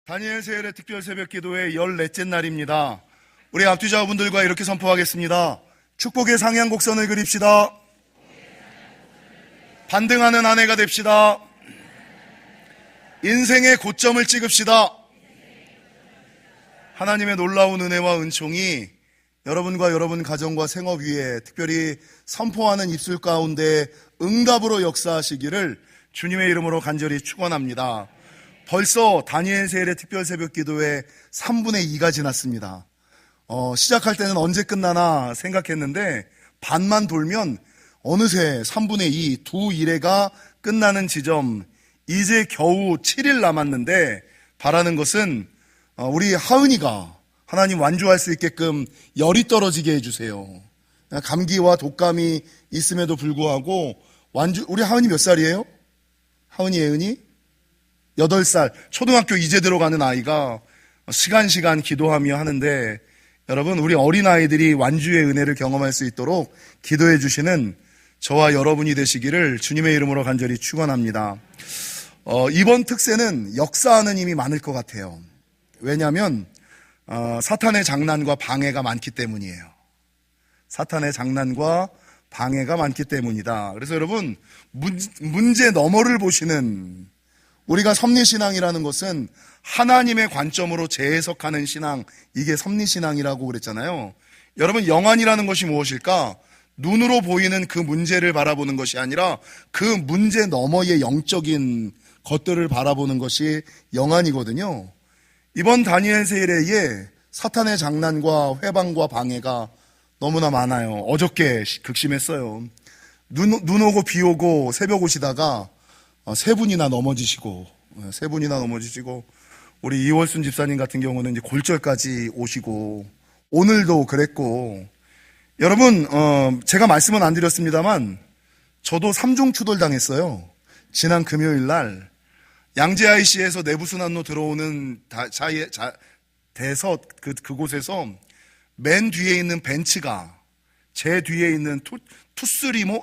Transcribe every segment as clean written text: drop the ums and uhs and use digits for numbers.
다니엘 세일의 특별 새벽 기도의 14째 날입니다. 우리 앞뒤자분들과 이렇게 선포하겠습니다. 축복의 상향 곡선을 그립시다. 반등하는 한 해가 됩시다. 인생의 고점을 찍읍시다. 하나님의 놀라운 은혜와 은총이 여러분과 여러분 가정과 생업 위에 특별히 선포하는 입술 가운데 응답으로 역사하시기를 주님의 이름으로 간절히 축원합니다. 벌써 다니엘 세일의 특별 새벽 기도의 3분의 2가 지났습니다. 시작할 때는 언제 끝나나 생각했는데 반만 돌면 어느새 3분의 2, 두 일회가 끝나는 지점, 이제 겨우 7일 남았는데 바라는 것은 우리 하은이가 하나님 완주할 수 있게끔 열이 떨어지게 해주세요. 감기와 독감이 있음에도 불구하고 우리 하은이 몇 살이에요? 하은이, 예은이? 8살, 초등학교 이제 들어가는 아이가 시간 기도하며 하는데, 여러분, 우리 어린아이들이 완주의 은혜를 경험할 수 있도록 기도해 주시는 저와 여러분이 되시기를 주님의 이름으로 간절히 축원합니다. 이번 특세는 역사하는 힘이 많을 것 같아요. 왜냐하면 사탄의 장난과 방해가 많기 때문이에요. 사탄의 장난과 방해가 많기 때문이다. 그래서 여러분, 문제 너머를 보시는, 우리가 섭리신앙이라는 것은 하나님의 관점으로 재해석하는 신앙, 이게 섭리신앙이라고 그랬잖아요. 여러분, 영안이라는 것이 무엇일까? 눈으로 보이는 그 문제를 바라보는 것이 아니라 그 문제 너머의 영적인 것들을 바라보는 것이 영안이거든요. 이번 다니엘 세일에 사탄의 장난과 회방과 방해가 너무나 많아요. 어저께 극심했어요. 눈 오고 비 오고 새벽 오시다가 세 분이나 넘어지시고, 우리 이월순 집사님 같은 경우는 이제 골절까지 오시고, 오늘도 그랬고, 여러분, 제가 말씀은 안 드렸습니다만, 저도 3중 추돌 당했어요. 지난 금요일 날, 양재IC에서 내부순환로 들어오는 대서 그곳에서 맨 뒤에 있는 벤츠가 제 뒤에 있는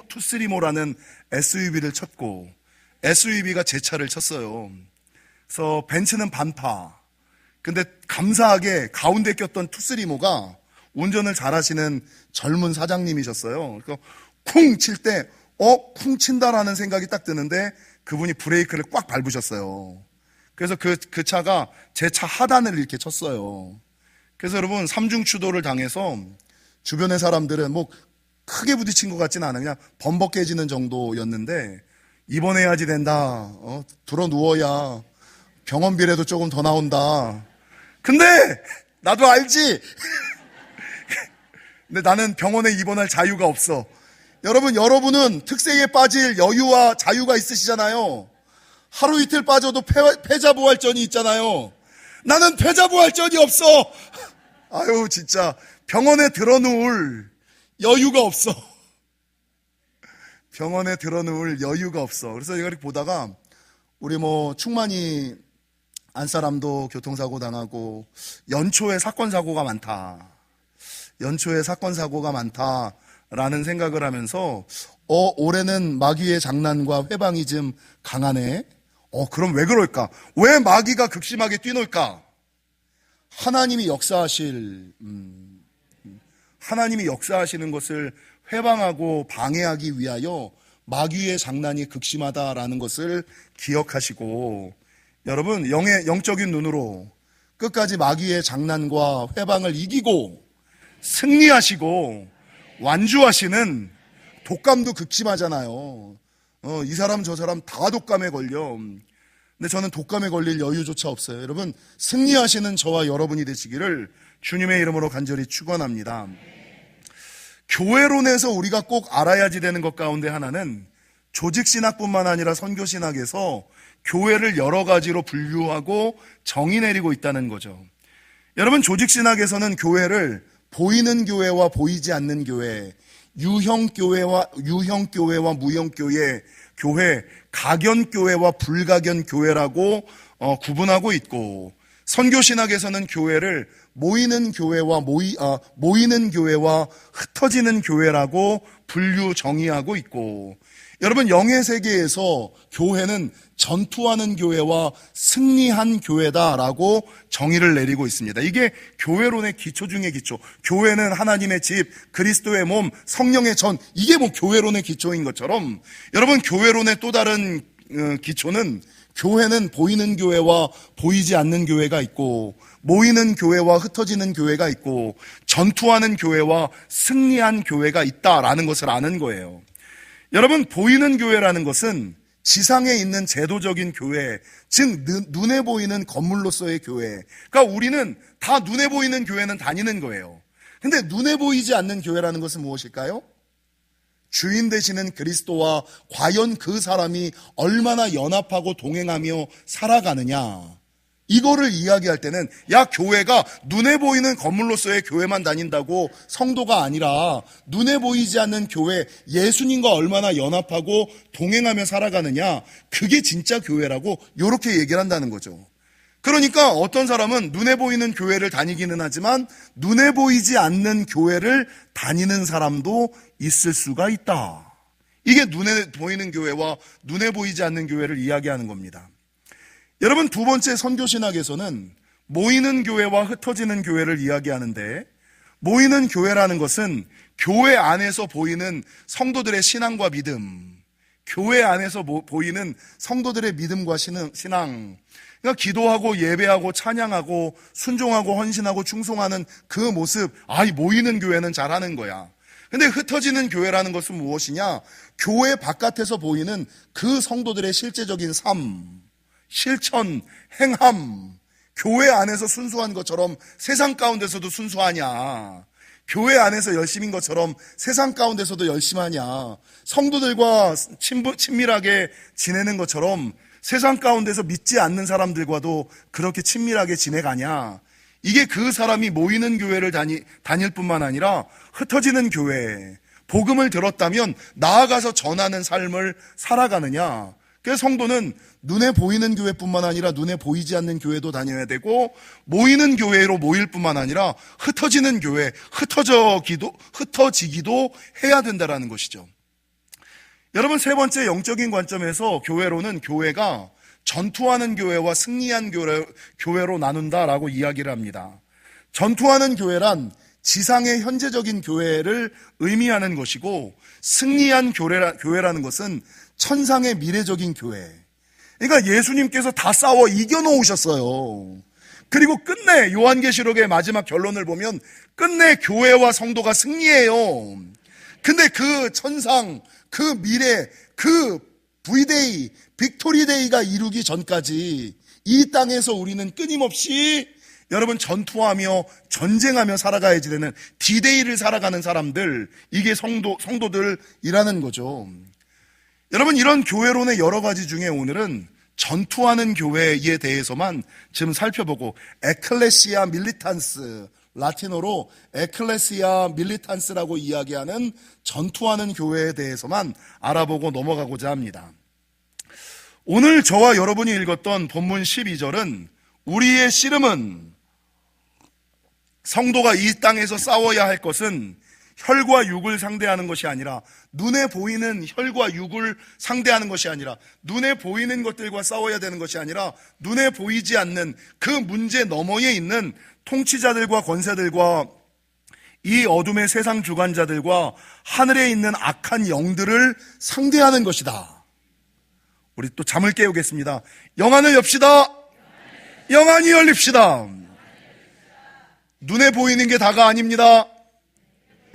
투스리모라는 SUV를 쳤고, SUV가 제 차를 쳤어요. 그래서 벤츠는 반파. 근데 감사하게 가운데 꼈던 투스리모가 운전을 잘하시는 젊은 사장님이셨어요. 그래서 쿵 칠 때, 쿵 친다라는 생각이 딱 드는데 그분이 브레이크를 꽉 밟으셨어요. 그래서 그 차가 제 차 하단을 이렇게 쳤어요. 그래서 여러분, 3중 추돌을 당해서 주변의 사람들은 뭐 크게 부딪힌 것 같지는 않아요. 그냥 범벅 깨지는 정도였는데, 입원해야지 된다. 들어 누워야 병원비라도 조금 더 나온다. 근데 나도 알지. 근데 나는 병원에 입원할 자유가 없어. 여러분은 특세에 빠질 여유와 자유가 있으시잖아요. 하루 이틀 빠져도 패자부활전이 있잖아요. 나는 패자부활전이 없어. 아유, 진짜 병원에 들어누울 여유가 없어. 병원에 들어놓을 여유가 없어. 그래서 이렇게 보다가 우리 충만이 안사람도 교통사고 당하고 연초에 사건 사고가 많다라는 생각을 하면서 올해는 마귀의 장난과 회방이 좀 강하네. 그럼 왜 그럴까? 왜 마귀가 극심하게 뛰놀까? 하나님이 역사하시는 것을 회방하고 방해하기 위하여 마귀의 장난이 극심하다라는 것을 기억하시고, 여러분, 영적인 눈으로 끝까지 마귀의 장난과 회방을 이기고 승리하시고 완주하시는, 독감도 극심하잖아요. 이 사람 저 사람 다 독감에 걸려. 근데 저는 독감에 걸릴 여유조차 없어요. 여러분, 승리하시는 저와 여러분이 되시기를 주님의 이름으로 간절히 축원합니다. 교회론에서 우리가 꼭 알아야지 되는 것 가운데 하나는 조직신학뿐만 아니라 선교신학에서 교회를 여러 가지로 분류하고 정의 내리고 있다는 거죠. 여러분, 조직신학에서는 교회를 보이는 교회와 보이지 않는 교회, 유형교회와 무형교회, 가견교회와 불가견교회라고 구분하고 있고, 선교신학에서는 교회를 모이는 교회와 흩어지는 교회라고 분류 정의하고 있고, 여러분, 영의 세계에서 교회는 전투하는 교회와 승리한 교회다라고 정의를 내리고 있습니다. 이게 교회론의 기초 중의 기초. 교회는 하나님의 집, 그리스도의 몸, 성령의 전, 이게 뭐 교회론의 기초인 것처럼, 여러분, 교회론의 또 다른 기초는, 교회는 보이는 교회와 보이지 않는 교회가 있고, 모이는 교회와 흩어지는 교회가 있고, 전투하는 교회와 승리한 교회가 있다라는 것을 아는 거예요. 여러분, 보이는 교회라는 것은 지상에 있는 제도적인 교회, 즉 눈에 보이는 건물로서의 교회. 그러니까 우리는 다 눈에 보이는 교회는 다니는 거예요. 근데 눈에 보이지 않는 교회라는 것은 무엇일까요? 주인 되시는 그리스도와 과연 그 사람이 얼마나 연합하고 동행하며 살아가느냐, 이거를 이야기할 때는, 야, 교회가 눈에 보이는 건물로서의 교회만 다닌다고 성도가 아니라 눈에 보이지 않는 교회, 예수님과 얼마나 연합하고 동행하며 살아가느냐, 그게 진짜 교회라고 이렇게 얘기를 한다는 거죠. 그러니까 어떤 사람은 눈에 보이는 교회를 다니기는 하지만 눈에 보이지 않는 교회를 다니는 사람도 있을 수가 있다. 이게 눈에 보이는 교회와 눈에 보이지 않는 교회를 이야기하는 겁니다. 여러분, 두 번째 선교신학에서는 모이는 교회와 흩어지는 교회를 이야기하는데, 모이는 교회라는 것은 교회 안에서 보이는 성도들의 신앙과 믿음, 교회 안에서 보이는 성도들의 믿음과 신앙, 그러니까 기도하고 예배하고 찬양하고 순종하고 헌신하고 충성하는 그 모습, 이 모이는 교회는 잘하는 거야. 근데 흩어지는 교회라는 것은 무엇이냐? 교회 바깥에서 보이는 그 성도들의 실제적인 삶, 실천, 행함, 교회 안에서 순수한 것처럼 세상 가운데서도 순수하냐? 교회 안에서 열심인 것처럼 세상 가운데서도 열심하냐? 성도들과 친밀하게 지내는 것처럼 세상 가운데서 믿지 않는 사람들과도 그렇게 친밀하게 지내가냐? 이게 그 사람이 모이는 교회를 다닐 뿐만 아니라 흩어지는 교회, 복음을 들었다면 나아가서 전하는 삶을 살아가느냐? 그래서 성도는 눈에 보이는 교회뿐만 아니라 눈에 보이지 않는 교회도 다녀야 되고, 모이는 교회로 모일 뿐만 아니라 흩어지는 교회, 흩어지기도 해야 된다는 것이죠. 여러분, 세 번째 영적인 관점에서 교회로는 교회가 전투하는 교회와 승리한 교회로 나눈다라고 이야기를 합니다. 전투하는 교회란 지상의 현재적인 교회를 의미하는 것이고, 승리한 교회라는 것은 천상의 미래적인 교회. 그러니까 예수님께서 다 싸워 이겨놓으셨어요. 그리고 끝내 요한계시록의 마지막 결론을 보면 끝내 교회와 성도가 승리해요. 근데 그 천상, 그 미래, 그 V-Day, 빅토리데이가 이루기 전까지 이 땅에서 우리는 끊임없이 여러분 전투하며 전쟁하며 살아가야지 되는 D-Day를 살아가는 사람들, 이게 성도들이라는 거죠. 여러분, 이런 교회론의 여러 가지 중에 오늘은 전투하는 교회에 대해서만 지금 살펴보고, 에클레시아 밀리탄스, 라틴어로 에클레시아 밀리탄스라고 이야기하는 전투하는 교회에 대해서만 알아보고 넘어가고자 합니다. 오늘 저와 여러분이 읽었던 본문 12절은 우리의 씨름은, 성도가 이 땅에서 싸워야 할 것은 혈과 육을 상대하는 것이 아니라, 눈에 보이는 혈과 육을 상대하는 것이 아니라, 눈에 보이는 것들과 싸워야 되는 것이 아니라, 눈에 보이지 않는 그 문제 너머에 있는 통치자들과 권세들과 이 어둠의 세상 주관자들과 하늘에 있는 악한 영들을 상대하는 것이다. 우리 또 잠을 깨우겠습니다. 영안을 엽시다. 영안이 열립시다. 눈에 보이는 게 다가 아닙니다.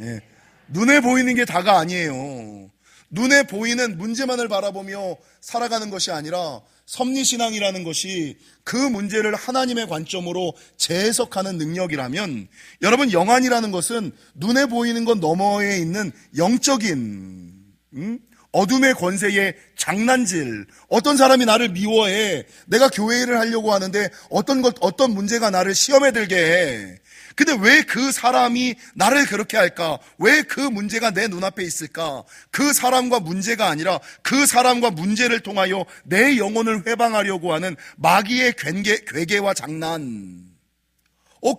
예, 눈에 보이는 게 다가 아니에요. 눈에 보이는 문제만을 바라보며 살아가는 것이 아니라 섭리신앙이라는 것이 그 문제를 하나님의 관점으로 재해석하는 능력이라면, 여러분, 영안이라는 것은 눈에 보이는 것 너머에 있는 영적인 어둠의 권세의 장난질, 어떤 사람이 나를 미워해, 내가 교회 일을 하려고 하는데 어떤 문제가 나를 시험에 들게 해. 근데 왜 그 사람이 나를 그렇게 할까? 왜 그 문제가 내 눈앞에 있을까? 그 사람과 문제가 아니라 그 사람과 문제를 통하여 내 영혼을 회방하려고 하는 마귀의 괴계와 장난.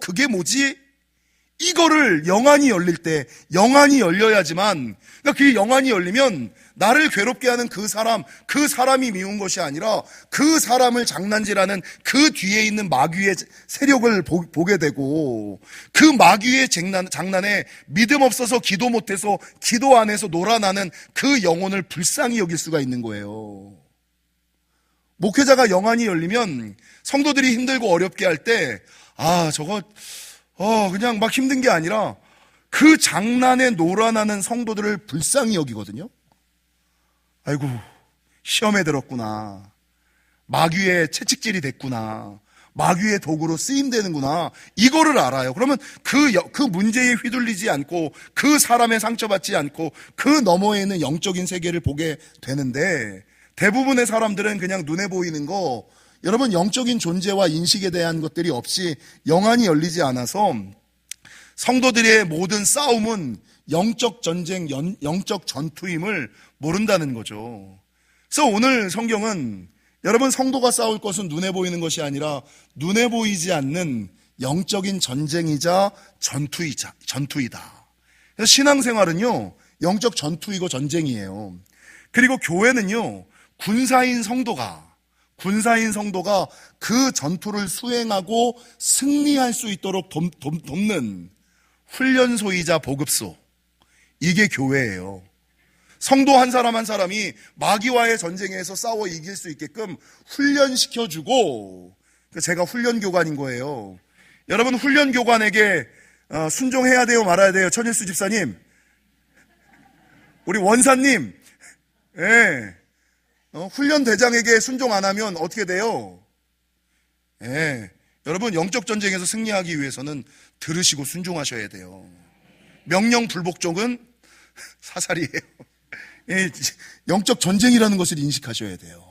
그게 뭐지? 이거를 영안이 열릴 때, 영안이 열려야지만, 그러니까 그 영안이 열리면 나를 괴롭게 하는 그 사람이 미운 것이 아니라 그 사람을 장난질하는 그 뒤에 있는 마귀의 세력을 보게 되고, 그 마귀의 장난에 믿음 없어서 기도 못해서 기도 안에서 놀아나는 그 영혼을 불쌍히 여길 수가 있는 거예요. 목회자가 영안이 열리면 성도들이 힘들고 어렵게 할 때, 저거 그냥 막 힘든 게 아니라 그 장난에 놀아나는 성도들을 불쌍히 여기거든요. 아이고, 시험에 들었구나. 마귀의 채찍질이 됐구나. 마귀의 도구로 쓰임되는구나. 이거를 알아요. 그러면 그 문제에 휘둘리지 않고, 그 사람의 상처받지 않고, 그 너머에 있는 영적인 세계를 보게 되는데, 대부분의 사람들은 그냥 눈에 보이는 거, 여러분, 영적인 존재와 인식에 대한 것들이 없이 영안이 열리지 않아서 성도들의 모든 싸움은 영적 전쟁, 영적 전투임을 모른다는 거죠. 그래서 오늘 성경은 여러분, 성도가 싸울 것은 눈에 보이는 것이 아니라 눈에 보이지 않는 영적인 전쟁이자 전투이다. 그래서 신앙생활은요, 영적 전투이고 전쟁이에요. 그리고 교회는요, 군사인 성도가 그 전투를 수행하고 승리할 수 있도록 돕는 훈련소이자 보급소, 이게 교회예요. 성도 한 사람 한 사람이 마귀와의 전쟁에서 싸워 이길 수 있게끔 훈련시켜주고, 제가 훈련교관인 거예요. 여러분, 훈련교관에게 순종해야 돼요, 말아야 돼요? 천일수 집사님, 우리 원사님, 훈련대장에게 순종 안 하면 어떻게 돼요? 여러분, 영적 전쟁에서 승리하기 위해서는 들으시고 순종하셔야 돼요. 명령 불복종은 사살이에요. 영적 전쟁이라는 것을 인식하셔야 돼요.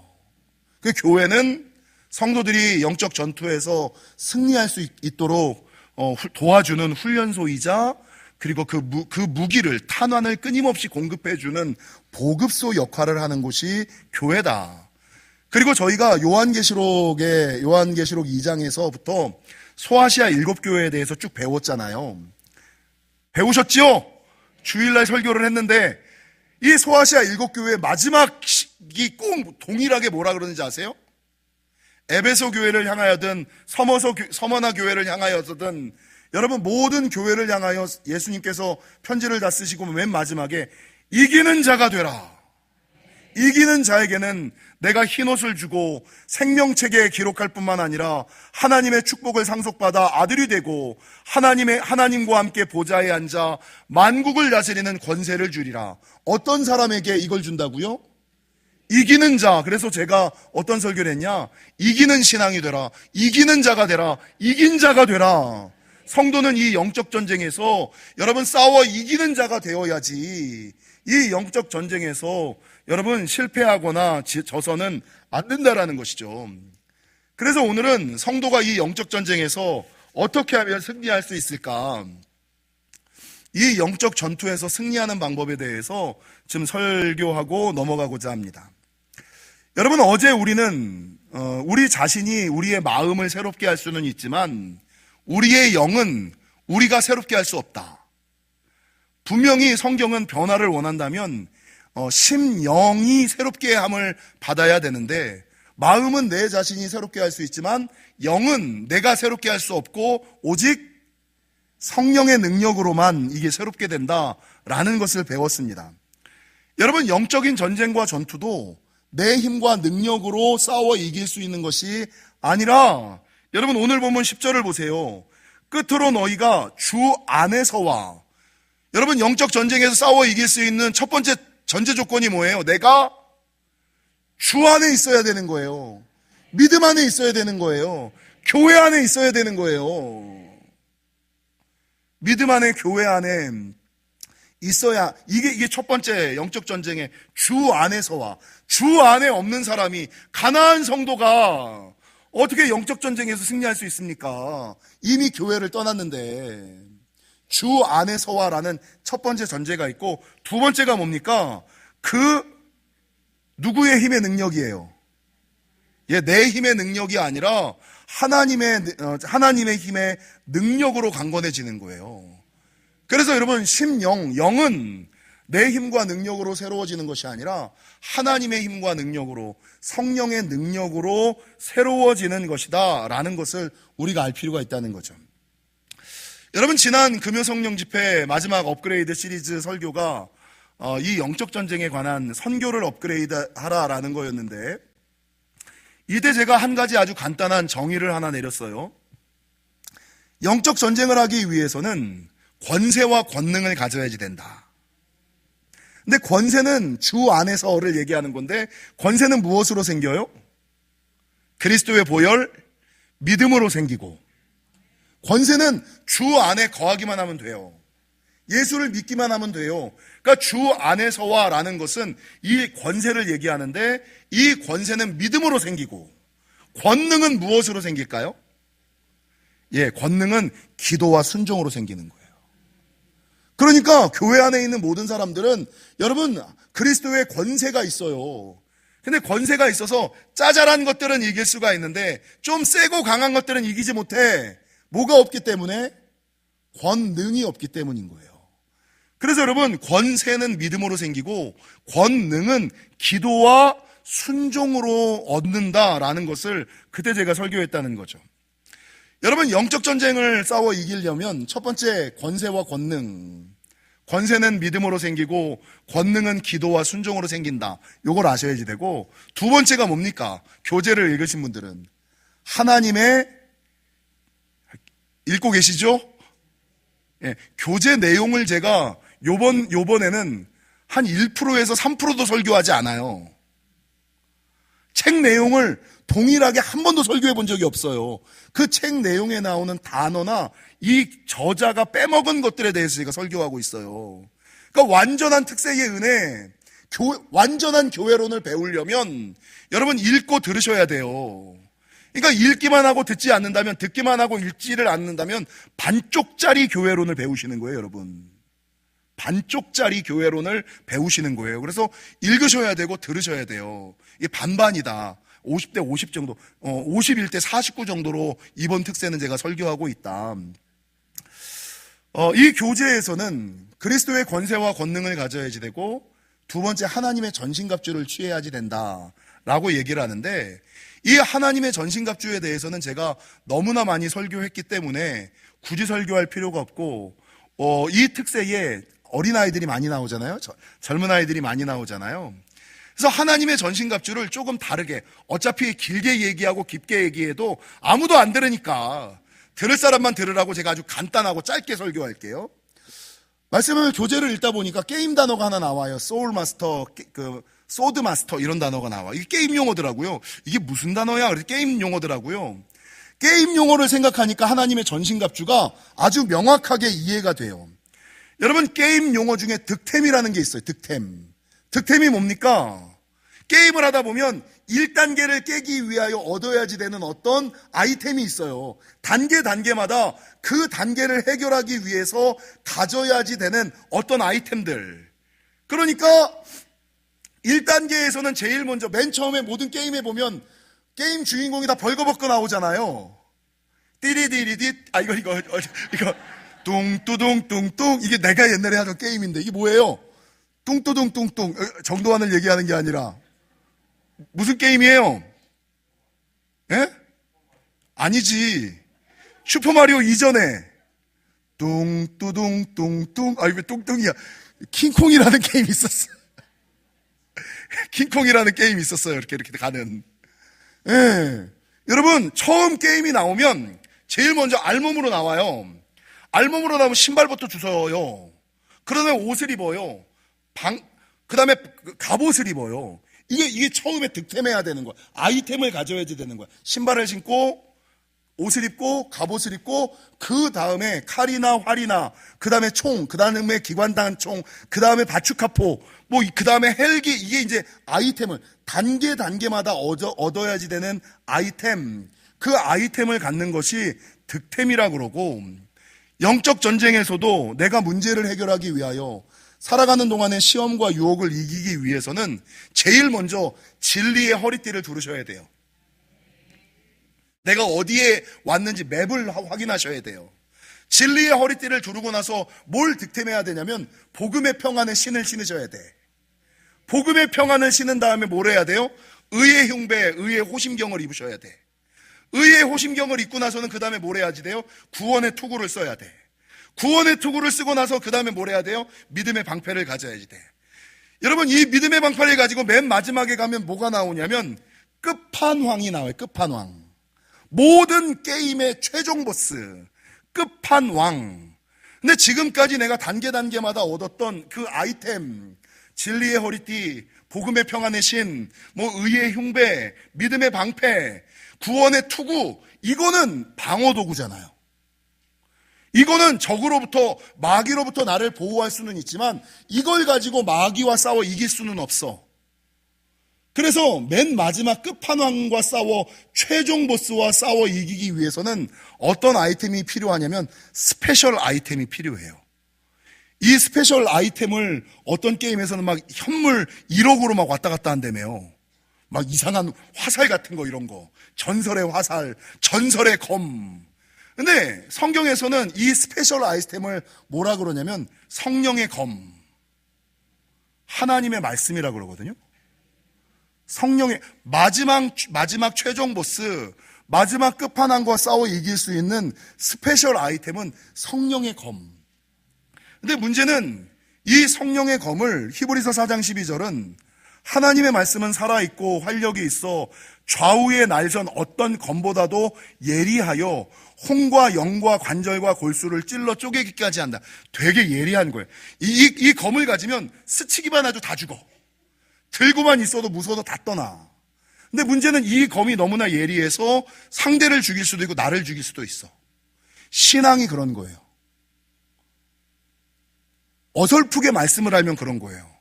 그 교회는 성도들이 영적 전투에서 승리할 수 있도록 도와주는 훈련소이자, 그리고 그 무기를, 탄환을 끊임없이 공급해주는 보급소 역할을 하는 곳이 교회다. 그리고 저희가 요한계시록 2장에서부터 소아시아 7교회에 대해서 쭉 배웠잖아요. 배우셨죠? 주일날 설교를 했는데, 이 소아시아 7교회의 마지막이 꼭 동일하게 뭐라 그러는지 아세요? 에베소 교회를 향하여든 서머나 교회를 향하여든, 여러분, 모든 교회를 향하여 예수님께서 편지를 다 쓰시고 맨 마지막에 이기는 자가 되라. 이기는 자에게는 내가 흰옷을 주고 생명책에 기록할 뿐만 아니라 하나님의 축복을 상속받아 아들이 되고 하나님과 함께 보좌에 앉아 만국을 다스리는 권세를 주리라. 어떤 사람에게 이걸 준다고요? 이기는 자. 그래서 제가 어떤 설교를 했냐? 이기는 신앙이 되라. 이기는 자가 되라. 이긴 자가 되라. 성도는 이 영적 전쟁에서 여러분 싸워 이기는 자가 되어야지, 이 영적 전쟁에서 여러분 실패하거나 져서는 안 된다라는 것이죠. 그래서 오늘은 성도가 이 영적 전쟁에서 어떻게 하면 승리할 수 있을까, 이 영적 전투에서 승리하는 방법에 대해서 지금 설교하고 넘어가고자 합니다. 여러분, 어제 우리는 우리 자신이 우리의 마음을 새롭게 할 수는 있지만 우리의 영은 우리가 새롭게 할 수 없다. 분명히 성경은 변화를 원한다면 심영이 새롭게 함을 받아야 되는데, 마음은 내 자신이 새롭게 할 수 있지만 영은 내가 새롭게 할 수 없고 오직 성령의 능력으로만 이게 새롭게 된다라는 것을 배웠습니다. 여러분, 영적인 전쟁과 전투도 내 힘과 능력으로 싸워 이길 수 있는 것이 아니라, 여러분 오늘 보면 10절을 보세요. 끝으로 너희가 주 안에서와, 여러분 영적 전쟁에서 싸워 이길 수 있는 첫 번째 전제 조건이 뭐예요? 내가 주 안에 있어야 되는 거예요. 믿음 안에 있어야 되는 거예요. 교회 안에 있어야 되는 거예요. 믿음 안에, 교회 안에 있어야, 이게 첫 번째 영적 전쟁의 주 안에서와, 주 안에 없는 사람이, 가나안 성도가 어떻게 영적 전쟁에서 승리할 수 있습니까? 이미 교회를 떠났는데. 주 안에서와라는 첫 번째 전제가 있고, 두 번째가 뭡니까? 누구의 힘의 능력이에요? 내 힘의 능력이 아니라 하나님의 힘의 능력으로 강건해지는 거예요. 그래서 여러분, 영은 내 힘과 능력으로 새로워지는 것이 아니라 하나님의 힘과 능력으로, 성령의 능력으로 새로워지는 것이다 라는 것을 우리가 알 필요가 있다는 거죠. 여러분, 지난 금요성령 집회 마지막 업그레이드 시리즈 설교가 이 영적 전쟁에 관한 선교를 업그레이드 하라라는 거였는데, 이때 제가 한 가지 아주 간단한 정의를 하나 내렸어요. 영적 전쟁을 하기 위해서는 권세와 권능을 가져야지 된다. 근데 권세는 주 안에서를 얘기하는 건데, 권세는 무엇으로 생겨요? 그리스도의 보혈, 믿음으로 생기고, 권세는 주 안에 거하기만 하면 돼요. 예수를 믿기만 하면 돼요. 그러니까 주 안에서와 라는 것은 이 권세를 얘기하는데, 이 권세는 믿음으로 생기고, 권능은 무엇으로 생길까요? 권능은 기도와 순종으로 생기는 거예요. 그러니까 교회 안에 있는 모든 사람들은, 여러분, 그리스도의 권세가 있어요. 근데 권세가 있어서 짜잘한 것들은 이길 수가 있는데 좀 세고 강한 것들은 이기지 못해. 뭐가 없기 때문에? 권능이 없기 때문인 거예요. 그래서 여러분, 권세는 믿음으로 생기고 권능은 기도와 순종으로 얻는다라는 것을 그때 제가 설교했다는 거죠. 여러분, 영적 전쟁을 싸워 이기려면 첫 번째, 권세와 권능. 권세는 믿음으로 생기고 권능은 기도와 순종으로 생긴다. 요걸 아셔야지 되고, 두 번째가 뭡니까? 교재를 읽으신 분들은 하나님의, 읽고 계시죠? 교재 내용을 제가 요번에는 한 1%에서 3%도 설교하지 않아요. 책 내용을 동일하게 한 번도 설교해 본 적이 없어요. 그 책 내용에 나오는 단어나 이 저자가 빼먹은 것들에 대해서 제가 설교하고 있어요. 그러니까 완전한 특세의 은혜, 완전한 교회론을 배우려면 여러분 읽고 들으셔야 돼요. 그러니까 읽기만 하고 듣지 않는다면, 듣기만 하고 읽지를 않는다면 반쪽짜리 교회론을 배우시는 거예요, 여러분. 반쪽짜리 교회론을 배우시는 거예요. 그래서 읽으셔야 되고 들으셔야 돼요. 이게 반반이다. 50대 50 정도, 51대 49 정도로 이번 특세는 제가 설교하고 있다. 이 교재에서는 그리스도의 권세와 권능을 가져야지 되고, 두 번째, 하나님의 전신갑주를 취해야지 된다라고 얘기를 하는데, 이 하나님의 전신갑주에 대해서는 제가 너무나 많이 설교했기 때문에 굳이 설교할 필요가 없고, 이 특세에 어린아이들이 많이 나오잖아요. 젊은 아이들이 많이 나오잖아요. 그래서 하나님의 전신갑주를 조금 다르게, 어차피 길게 얘기하고 깊게 얘기해도 아무도 안 들으니까 들을 사람만 들으라고 제가 아주 간단하고 짧게 설교할게요. 말씀을, 교재를 읽다 보니까 게임 단어가 하나 나와요. 소울 마스터, 소드 마스터, 이런 단어가 나와. 이게 게임 용어더라고요. 이게 무슨 단어야? 그래서 게임 용어더라고요. 게임 용어를 생각하니까 하나님의 전신갑주가 아주 명확하게 이해가 돼요. 여러분, 게임 용어 중에 득템이라는 게 있어요. 득템이 뭡니까? 게임을 하다 보면 1단계를 깨기 위하여 얻어야지 되는 어떤 아이템이 있어요. 단계마다 그 단계를 해결하기 위해서 가져야지 되는 어떤 아이템들. 그러니까 1단계에서는 제일 먼저, 맨 처음에 모든 게임에 보면 게임 주인공이 다 벌거벗고 나오잖아요. 띠리디리디, 이거 뚱뚜둥 뚱뚱. 이게 내가 옛날에 하던 게임인데 이게 뭐예요? 뚱뚜둥 뚱뚱. 정도환을 얘기하는 게 아니라 무슨 게임이에요? 아니지. 슈퍼마리오 이전에 뚱뚜둥 뚱뚱. 왜 뚱뚱이야? 킹콩이라는 게임이 있었어. 킹콩이라는 게임이 있었어요. 이렇게 가는. 여러분, 처음 게임이 나오면 제일 먼저 알몸으로 나와요. 알몸으로 나오면 신발부터 주워요. 그러면 옷을 입어요. 그 다음에 갑옷을 입어요. 이게 처음에 득템해야 되는 거야. 아이템을 가져야지 되는 거야. 신발을 신고, 옷을 입고, 갑옷을 입고, 그 다음에 칼이나 활이나, 그 다음에 총, 그 다음에 기관단총, 그 다음에 바추카포, 그 다음에 헬기, 이게 이제 아이템을 단계마다 얻어야지 되는 아이템. 그 아이템을 갖는 것이 득템이라 그러고, 영적 전쟁에서도 내가 문제를 해결하기 위하여 살아가는 동안에 시험과 유혹을 이기기 위해서는 제일 먼저 진리의 허리띠를 두르셔야 돼요. 내가 어디에 왔는지 맵을 확인하셔야 돼요. 진리의 허리띠를 두르고 나서 뭘 득템해야 되냐면 복음의 평안의 신을 신으셔야 돼. 복음의 평안을 신은 다음에 뭘 해야 돼요? 의의 흉배, 의의 호심경을 입으셔야 돼. 의의 호심경을 입고 나서는 그 다음에 뭘 해야지 돼요? 구원의 투구를 써야 돼. 구원의 투구를 쓰고 나서 그 다음에 뭘 해야 돼요? 믿음의 방패를 가져야지 돼. 여러분, 이 믿음의 방패를 가지고 맨 마지막에 가면 뭐가 나오냐면 끝판왕이 나와요. 끝판왕. 모든 게임의 최종 보스, 끝판왕. 근데 지금까지 내가 단계마다 얻었던 그 아이템, 진리의 허리띠, 복음의 평안의 신, 의의 흉배, 믿음의 방패, 구원의 투구, 이거는 방어 도구잖아요. 이거는 적으로부터, 마귀로부터 나를 보호할 수는 있지만 이걸 가지고 마귀와 싸워 이길 수는 없어. 그래서 맨 마지막 끝판왕과 싸워 최종 보스와 싸워 이기기 위해서는 어떤 아이템이 필요하냐면 스페셜 아이템이 필요해요. 이 스페셜 아이템을 어떤 게임에서는 막 현물 1억으로 막 왔다 갔다 한다며요. 막 이상한 화살 같은 거, 이런 거. 전설의 화살, 전설의 검. 근데 성경에서는 이 스페셜 아이템을 뭐라 그러냐면 성령의 검, 하나님의 말씀이라 그러거든요. 성령의 마지막 최종 보스, 마지막 끝판왕과 싸워 이길 수 있는 스페셜 아이템은 성령의 검. 근데 문제는 이 성령의 검을 히브리서 4장 12절은 하나님의 말씀은 살아있고 활력이 있어 좌우의 날선 어떤 검보다도 예리하여 혼과 영과 관절과 골수를 찔러 쪼개기까지 한다. 되게 예리한 거예요. 이 검을 가지면 스치기만 해도 다 죽어. 들고만 있어도 무서워서 다 떠나. 근데 문제는 이 검이 너무나 예리해서 상대를 죽일 수도 있고 나를 죽일 수도 있어. 신앙이 그런 거예요. 어설프게 말씀을 알면 그런 거예요.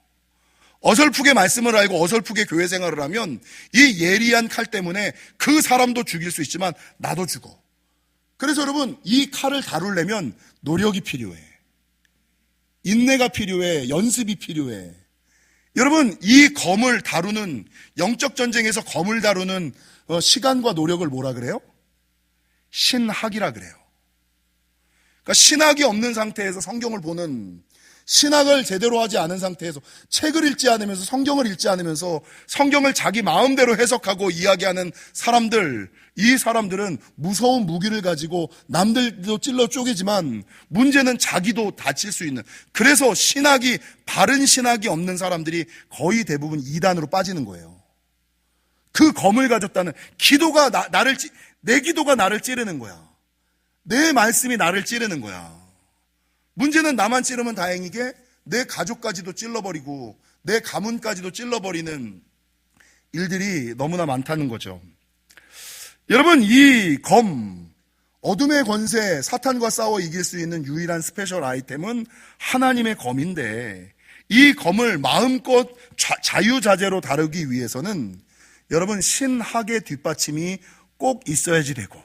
어설프게 말씀을 알고 어설프게 교회 생활을 하면 이 예리한 칼 때문에 그 사람도 죽일 수 있지만 나도 죽어. 그래서 여러분, 이 칼을 다루려면 노력이 필요해. 인내가 필요해. 연습이 필요해. 여러분, 이 검을 다루는, 영적 전쟁에서 검을 다루는 시간과 노력을 뭐라 그래요? 신학이라 그래요. 그러니까 신학이 없는 상태에서 성경을 보는, 신학을 제대로 하지 않은 상태에서 책을 읽지 않으면서 성경을 읽지 않으면서 성경을 자기 마음대로 해석하고 이야기하는 사람들, 이 사람들은 무서운 무기를 가지고 남들도 찔러 쪼개지만 문제는 자기도 다칠 수 있는, 그래서 신학이, 바른 신학이 없는 사람들이 거의 대부분 이단으로 빠지는 거예요. 그 검을 가졌다는, 기도가 내 기도가 나를 찌르는 거야. 내 말씀이 나를 찌르는 거야. 문제는 나만 찌르면 다행이게 내 가족까지도 찔러버리고 내 가문까지도 찔러버리는 일들이 너무나 많다는 거죠. 여러분, 이 검, 어둠의 권세, 사탄과 싸워 이길 수 있는 유일한 스페셜 아이템은 하나님의 검인데, 이 검을 마음껏 자유자재로 다루기 위해서는 여러분, 신학의 뒷받침이 꼭 있어야지 되고,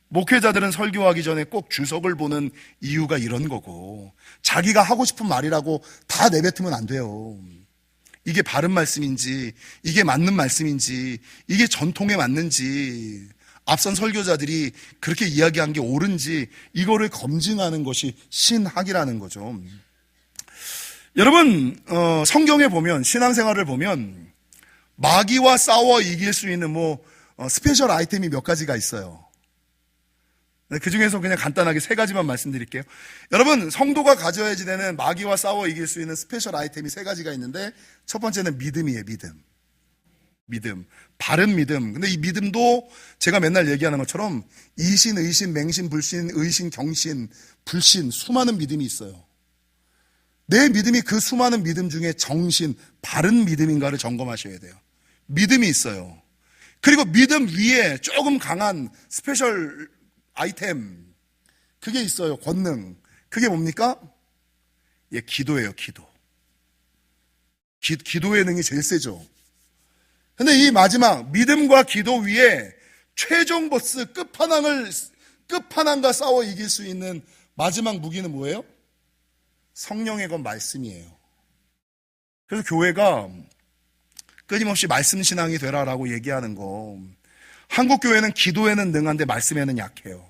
목회자들은 설교하기 전에 꼭 주석을 보는 이유가 이런 거고, 자기가 하고 싶은 말이라고 다 내뱉으면 안 돼요. 이게 바른 말씀인지, 이게 맞는 말씀인지, 이게 전통에 맞는지, 앞선 설교자들이 그렇게 이야기한 게 옳은지, 이거를 검증하는 것이 신학이라는 거죠. 여러분, 성경에 보면, 신앙생활을 보면 마귀와 싸워 이길 수 있는 스페셜 아이템이 몇 가지가 있어요. 그 중에서 그냥 간단하게 3가지만 말씀드릴게요. 여러분, 성도가 가져야지 되는 마귀와 싸워 이길 수 있는 스페셜 아이템이 3가지가 있는데, 첫 번째는 믿음이에요. 믿음. 바른 믿음. 근데 이 믿음도 제가 맨날 얘기하는 것처럼 이신, 의신, 맹신, 불신, 의신, 경신, 불신, 수많은 믿음이 있어요. 내 믿음이 그 수많은 믿음 중에 정신, 바른 믿음인가를 점검하셔야 돼요. 믿음이 있어요. 그리고 믿음 위에 조금 강한 스페셜 아이템, 그게 있어요. 권능. 그게 뭡니까? 기도예요. 기도의 능이 제일 세죠. 근데 이 마지막 믿음과 기도 위에 최종 보스, 끝판왕과 싸워 이길 수 있는 마지막 무기는 뭐예요? 성령의 건 말씀이에요. 그래서 교회가 끊임없이 말씀 신앙이 되라라고 얘기하는 거, 한국 교회는 기도에는 능한데 말씀에는 약해요.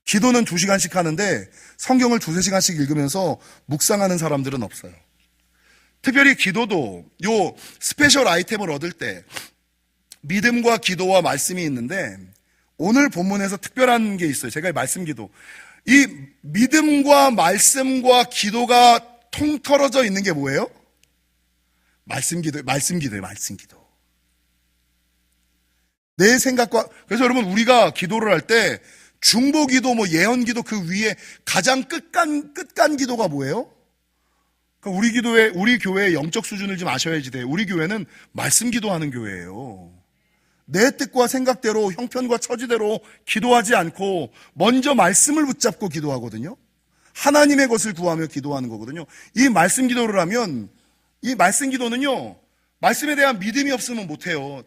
기도는 2시간씩 하는데 성경을 2-3시간씩 읽으면서 묵상하는 사람들은 없어요. 특별히 기도도 요 스페셜 아이템을 얻을 때 믿음과 기도와 말씀이 있는데, 오늘 본문에서 특별한 게 있어요. 제가 말씀 기도. 이 믿음과 말씀과 기도가 통털어져 있는 게 뭐예요? 말씀 기도예요. 내 생각과, 그래서 여러분, 우리가 기도를 할 때 중보 기도, 예언 기도 그 위에 가장 끝간 기도가 뭐예요? 그러니까 우리 교회의 영적 수준을 좀 아셔야지 돼요. 우리 교회는 말씀 기도하는 교회예요. 내 뜻과 생각대로, 형편과 처지대로 기도하지 않고 먼저 말씀을 붙잡고 기도하거든요. 하나님의 것을 구하며 기도하는 거거든요. 이 말씀 기도를 하면, 이 말씀 기도는요, 말씀에 대한 믿음이 없으면 못해요.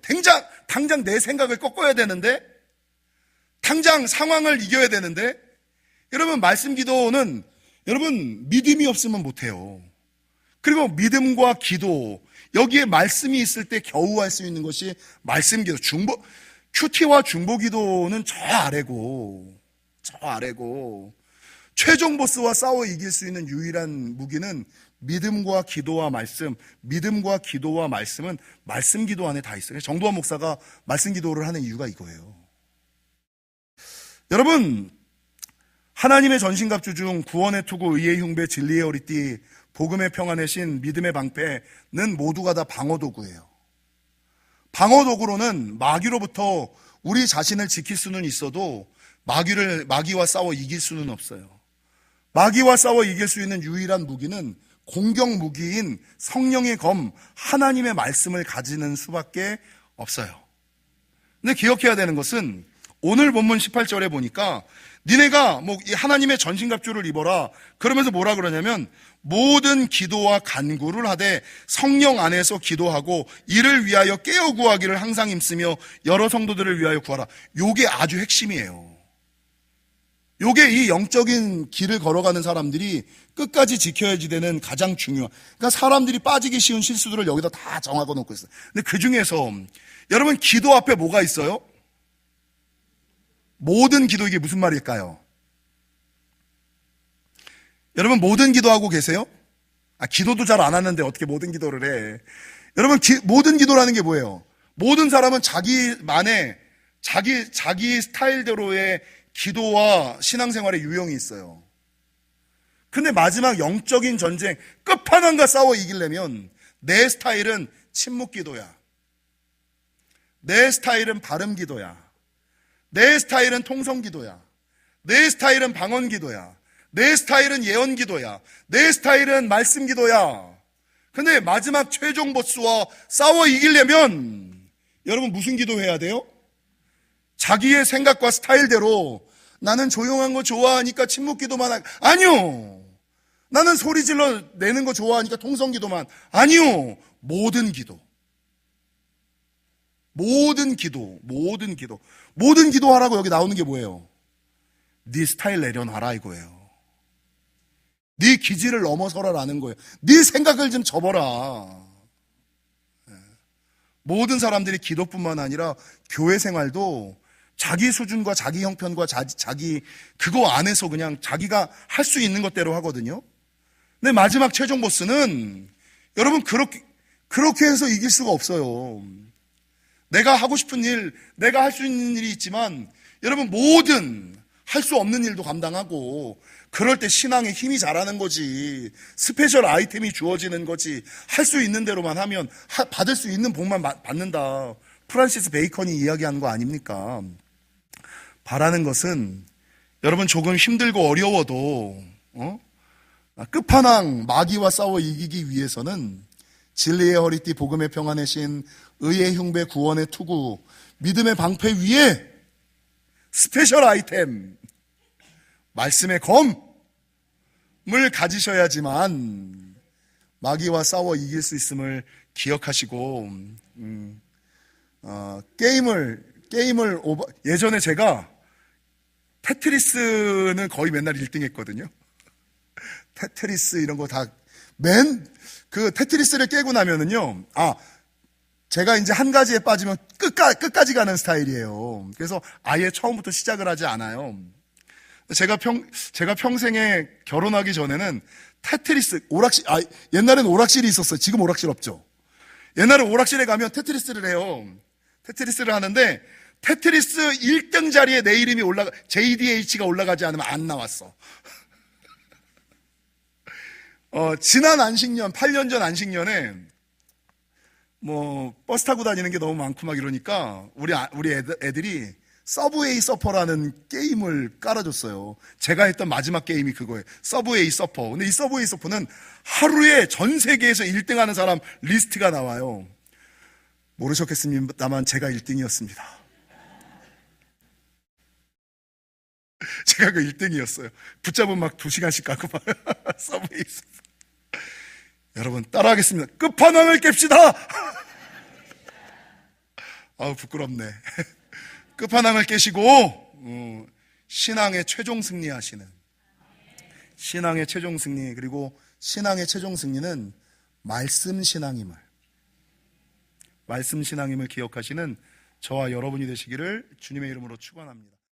당장 내 생각을 꺾어야 되는데, 당장 상황을 이겨야 되는데, 여러분, 말씀 기도는 여러분 믿음이 없으면 못해요. 그리고 믿음과 기도, 여기에 말씀이 있을 때 겨우 할 수 있는 것이 말씀 기도. 큐티와 중보 기도는 저 아래고 최종 보스와 싸워 이길 수 있는 유일한 무기는 믿음과 기도와 말씀, 믿음과 기도와 말씀은 말씀 기도 안에 다 있어요. 정도환 목사가 말씀 기도를 하는 이유가 이거예요. 여러분, 하나님의 전신갑주 중 구원의 투구, 의의 흉배, 진리의 허리띠, 복음의 평안의 신, 믿음의 방패는 모두가 다 방어도구예요. 방어도구로는 마귀로부터 우리 자신을 지킬 수는 있어도 마귀와 싸워 이길 수는 없어요. 마귀와 싸워 이길 수 있는 유일한 무기는 공격 무기인 성령의 검, 하나님의 말씀을 가지는 수밖에 없어요. 근데 기억해야 되는 것은 오늘 본문 18절에 보니까 니네가 이 하나님의 전신갑주를 입어라 그러면서 뭐라 그러냐면 모든 기도와 간구를 하되 성령 안에서 기도하고 이를 위하여 깨어 구하기를 항상 힘쓰며 여러 성도들을 위하여 구하라. 요게 아주 핵심이에요. 요게 이 영적인 길을 걸어가는 사람들이 끝까지 지켜야지 되는 가장 중요한, 그러니까 사람들이 빠지기 쉬운 실수들을 여기다 다 정하고 놓고 있어요. 근데 그 중에서 여러분, 기도 앞에 뭐가 있어요? 모든 기도, 이게 무슨 말일까요? 여러분, 모든 기도하고 계세요? 기도도 잘 안 하는데 어떻게 모든 기도를 해? 여러분, 모든 기도라는 게 뭐예요? 모든 사람은 자기만의 자기 스타일대로의 기도와 신앙생활의 유형이 있어요. 근데 마지막 영적인 전쟁, 끝판왕과 싸워 이기려면 내 스타일은 침묵 기도야. 내 스타일은 발음 기도야. 내 스타일은 통성 기도야. 내 스타일은 방언 기도야. 내 스타일은 예언 기도야. 내 스타일은 말씀 기도야. 근데 마지막 최종 보스와 싸워 이기려면 여러분 무슨 기도해야 돼요? 자기의 생각과 스타일대로 나는 조용한 거 좋아하니까 침묵 기도만 아니요. 나는 소리 질러 내는 거 좋아하니까 통성 기도만 아니요. 모든 기도하라고 여기 나오는 게 뭐예요? 네 스타일 내려놔라 이거예요. 네 기질을 넘어서라라는 거예요. 네 생각을 좀 접어라. 모든 사람들이 기도뿐만 아니라 교회 생활도 자기 수준과 자기 형편과 자기 그거 안에서 그냥 자기가 할 수 있는 것대로 하거든요. 근데 마지막 최종 보스는 여러분 그렇게 해서 이길 수가 없어요. 내가 하고 싶은 일, 내가 할 수 있는 일이 있지만 여러분 모든 할 수 없는 일도 감당하고 그럴 때 신앙의 힘이 자라는 거지. 스페셜 아이템이 주어지는 거지. 할 수 있는 대로만 하면 받을 수 있는 복만 받는다. 프란시스 베이컨이 이야기하는 거 아닙니까? 바라는 것은 여러분 조금 힘들고 어려워도 끝판왕 마귀와 싸워 이기기 위해서는 진리의 허리띠, 복음의 평안의 신, 의의 흉배, 구원의 투구, 믿음의 방패 위에 스페셜 아이템 말씀의 검을 가지셔야지만 마귀와 싸워 이길 수 있음을 기억하시고 예전에 제가 테트리스는 거의 맨날 1등 했거든요. 테트리스 이런 거 다 그 테트리스를 깨고 나면은요, 제가 이제 한 가지에 빠지면 끝까지 가는 스타일이에요. 그래서 아예 처음부터 시작을 하지 않아요. 제가 평생에 결혼하기 전에는 테트리스, 옛날에는 오락실이 있었어요. 지금 오락실 없죠. 옛날에 오락실에 가면 테트리스를 해요. 테트리스를 하는데, 테트리스 1등 자리에 내 이름이 JDH가 올라가지 않으면 안 나왔어. 지난 안식년, 8년 전 안식년에, 버스 타고 다니는 게 너무 많고 막 이러니까, 우리 애들이 서브웨이 서퍼라는 게임을 깔아줬어요. 제가 했던 마지막 게임이 그거예요. 서브웨이 서퍼. 근데 이 서브웨이 서퍼는 하루에 전 세계에서 1등 하는 사람 리스트가 나와요. 모르셨겠습니다만 제가 1등이었습니다. 제가 그 1등이었어요. 붙잡으면 막 2시간씩 가고 막 서브웨이 서퍼. 여러분 따라하겠습니다. 끝판왕을 깹시다. 아우 부끄럽네. 끝판왕을 깨시고 신앙의 최종 승리하시는, 신앙의 최종 승리, 그리고 신앙의 최종 승리는 말씀 신앙임을 기억하시는 저와 여러분이 되시기를 주님의 이름으로 축원합니다.